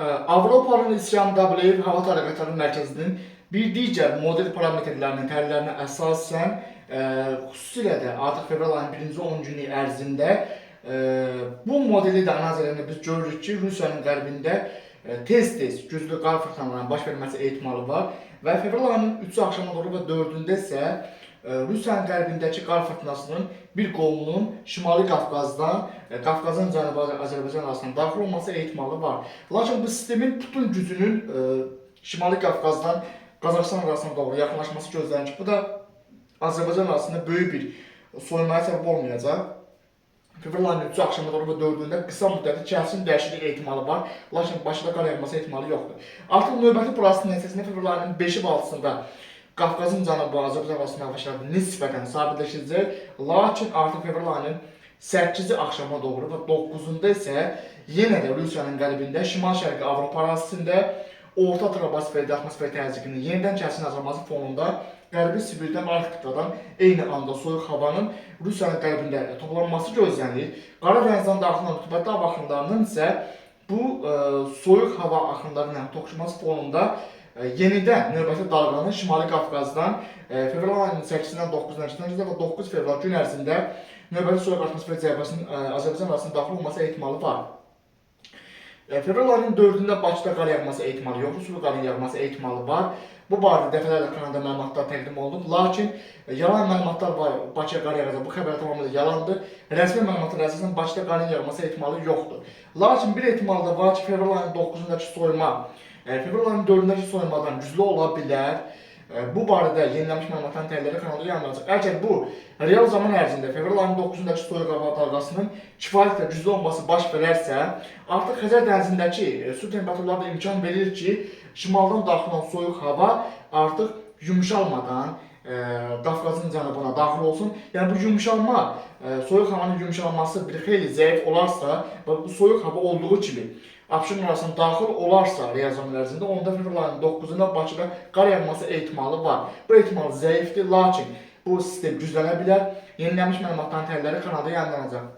Avropanın İslam Qəbələyev Hava Tədqiqatları Mərkəzinin bir digər model parametrlərinin təhlillərinə əsasən xüsusilə də artıq fevral ayının birinci 10 günü ərzində bu modeli də analiz edəndə biz görürük ki, Rusiyanın qərbində tez-tez güclü qar fırtınalarının baş verməsi ehtimalı var və fevral ayının 3-ü axşama doğru və 4-ündə isə Rusiyanın qərbindəki qar fırtınasının bir qolunun Şimali Qafqazdan, Qafqazın Cənubi Azərbaycan arasında daxil olması ehtimalı var. Lakin bu sistemin bütün gücünün Şimali Qafqazdan Qazaxıstan arasına doğru yaxınlaşması gözlənir ki, bu da Azərbaycan arasında böyük bir soyunmaya səbəb olmayacaq. Fevral ayının 3-ü axşama doğru və 4-ündə qısa müddətli kəsim dəyişiklik ehtimalı var, lakin başında qar yağması ehtimalı yoxdur. Artıq növbəti burasının nəticəsində fevral ayının 5-i və 6-sında Qafqazın cənubu Azərbaycan arasında hava nisbətən sabitləşəcək, lakin artıq fevral ayının 8-ci axşama doğru və 9-unda isə yenə də Rusiyanın qərbində şimal-şərqi Avropa ərazisində orta troposfer atmosfer təzyiqinin yenidən kəsin azalması fonunda Qərbi Sibirdən Arktikadan eyni anda soyuq havanın Rusiyanın qərbində toplanması gözlənilir. Qara dənizdən daxil olan rütubətli hava axınlarının isə bu soyuq hava axınları ilə toqquşması fonunda yenidən növbəti dalğanın Şimali Qafqazdan fevral ayının 8-dən 9-una keçən və 9 fevral gün ərzində növbəti soyuq atmosfer zərbəsinin Azərbaycan arasında daxil olması ehtimalı var. Fevral ayının 4-ündə Bakıda qar yağması ehtimalı yoxdur, sulu qarın yağması ehtimalı var. Bu barədə dəfələrlə kanalda məlumatlar təqdim olunub, lakin yalan məlumatlar var, Bakıya qar yağacaq. Bu xəbər tamamilə yalandır. Rəsmi məlumatlara əsasən Bakıda qarın yağması ehtimalı yoxdur. Lakin bir ehtimal da var ki, fevral ayının 9-undakı soyuma fevral ayının 4-ündəki soyunmadan güclü ola bilər. Bu barədə yenilənmiş məlumatların təhlilləri kanalda yayımlanacaq. Əgər bu real zaman ərzində fevral ayının 9-undakı soyuq hava dalğasının kifayət güclü olması baş verərsə, artıq Xəzər dənizindəki su temperaturları da imkan verir ki, şimaldan daxil olan soyuq hava artıq yumşalmadan Qafqazın cənubuna daxil olsun. Yəni bu yumşalma, soyuq havanın yumşalması bir xeyli zəif olarsa və bu soyuq hava olduğu kimi Abşeron arasında daxil olarsa real zaman ərzində, onda fevral ayının 9-unda Bakıda qar yağması ehtimalı var. Bu ehtimal zəifdir, lakin bu sistem güclənə bilər. Yenilənmiş məlumatların təhlilləri kanalda yayımlanacaq.